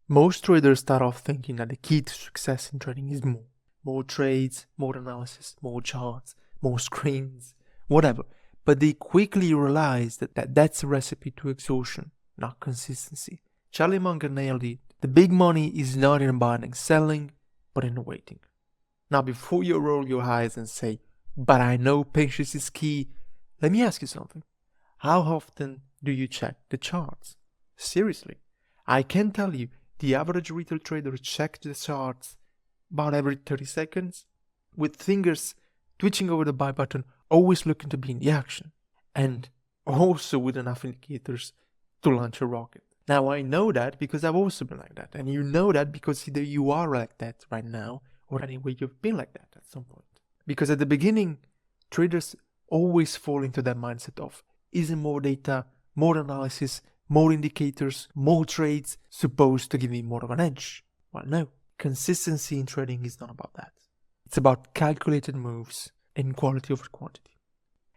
Most traders start off thinking that the key to success in trading is more. More trades, more analysis, more charts, more screens, whatever. But they quickly realize that that's a recipe to exhaustion, not consistency. Charlie Munger nailed it. The big money is not in buying and selling, but in waiting. Now, before you roll your eyes and say, but I know patience is key, let me ask you something. How often do you check the charts? Seriously, I can tell you, the average retail trader checks the charts about every 30 seconds, with fingers twitching over the buy button, always looking to be in the action, and also with enough indicators to launch a rocket. Now, I know that because I've also been like that, and you know that because either you are like that right now, or anyway, you've been like that at some point. Because at the beginning, traders always fall into that mindset of, isn't more data, more analysis, more indicators, more trades supposed to give me more of an edge? Well, no. Consistency in trading is not about that. It's about calculated moves and quality over quantity.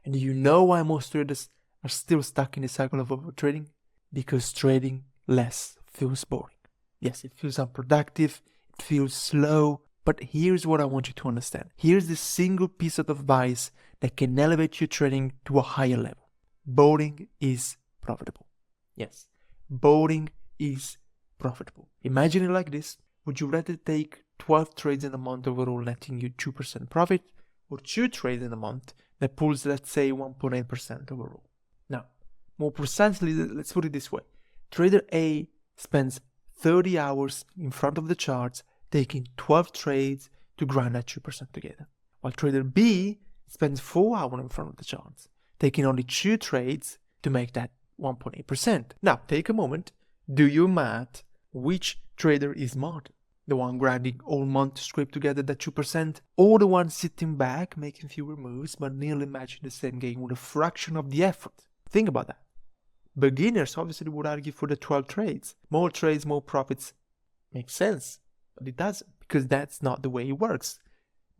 And you know why most traders are still stuck in the cycle of overtrading? Because trading less feels boring. Yes, it feels unproductive, it feels slow, but here's what I want you to understand. Here's the single piece of advice that can elevate your trading to a higher level. Boring is profitable. Yes, boring is profitable. Imagine it like this. Would you rather take 12 trades in a month overall netting you 2% profit, or 2 trades in a month that pulls, let's say, 1.8% overall? Now, more precisely, let's put it this way. Trader A spends 30 hours in front of the charts taking 12 trades to grind that 2% together, while trader B spends 4 hours in front of the charts taking only 2 trades to make that 1.8%. Now, take a moment, do your math. Which trader is smarter? The one grinding all month to scrape together that 2%, or the one sitting back making fewer moves but nearly matching the same game with a fraction of the effort? Think about that. Beginners obviously would argue for the 12 trades. More trades, more profits. Makes sense, but it doesn't, because that's not the way it works.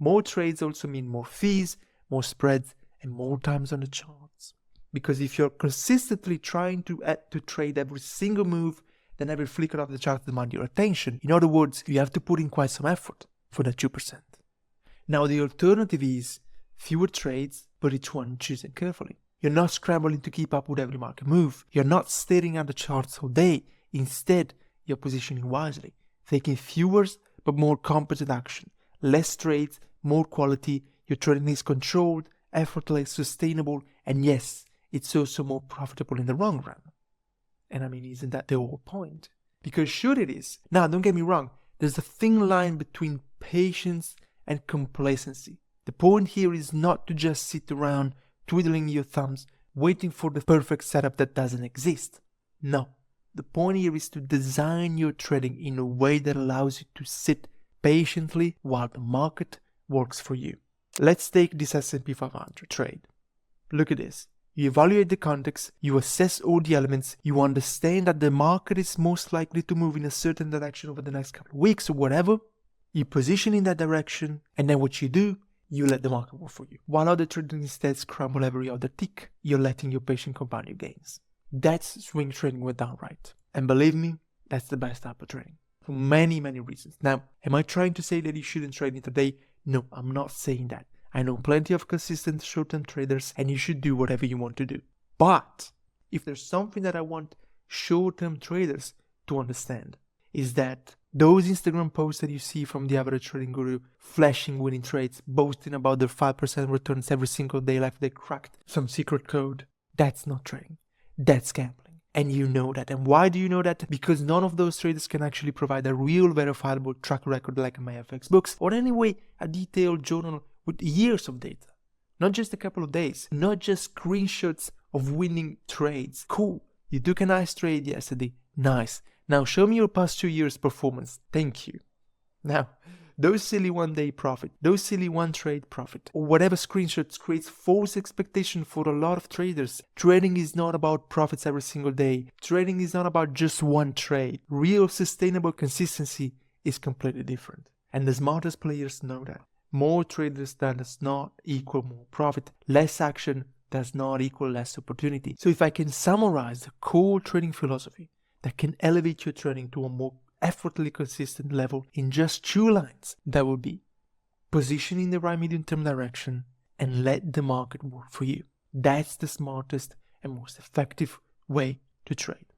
More trades also mean more fees, more spreads, and more times on the charts. Because if you're consistently trying to trade every single move, then every flicker of the chart demands your attention. In other words, you have to put in quite some effort for that 2%. Now, the alternative is fewer trades, but each one chosen carefully. You're not scrambling to keep up with every market move. You're not staring at the charts all day. Instead, you're positioning wisely, taking fewer but more competent action. Less trades, more quality. Your trading is controlled, effortless, sustainable, and yes, it's also more profitable in the long run. And I mean, isn't that the whole point? Because sure it is. Now, don't get me wrong. There's a thin line between patience and complacency. The point here is not to just sit around twiddling your thumbs, waiting for the perfect setup that doesn't exist. No. The point here is to design your trading in a way that allows you to sit patiently while the market works for you. Let's take this S&P 500 trade. Look at this. You evaluate the context, you assess all the elements, you understand that the market is most likely to move in a certain direction over the next couple of weeks or whatever. You position in that direction, and then what you do, you let the market work for you. While other traders instead scramble every other tick, you're letting your patient compound your gains. That's swing trading with downright. And believe me, that's the best type of trading. For many, many reasons. Now, am I trying to say that you shouldn't trade intraday? No, I'm not saying that. I know plenty of consistent short-term traders, and you should do whatever you want to do. But if there's something that I want short-term traders to understand, is that those Instagram posts that you see from the average trading guru flashing winning trades, boasting about their 5% returns every single day like they cracked some secret code, that's not trading. That's gambling. And you know that. And why do you know that? Because none of those traders can actually provide a real verifiable track record like my FX books, or anyway, a detailed journal with years of data. Not just a couple of days. Not just screenshots of winning trades. Cool. You took a nice trade yesterday. Nice. Now show me your past 2 years performance. Thank you. Now, those silly one-day profit, those silly one-trade profit, or whatever screenshots creates false expectation for a lot of traders. Trading is not about profits every single day. Trading is not about just one trade. Real sustainable consistency is completely different. And the smartest players know that. More traders does not equal more profit. Less action does not equal less opportunity. So if I can summarize the core trading philosophy that can elevate your trading to a more effortlessly consistent level in just 2 lines. That would be position in the right medium-term direction and let the market work for you. That's the smartest and most effective way to trade.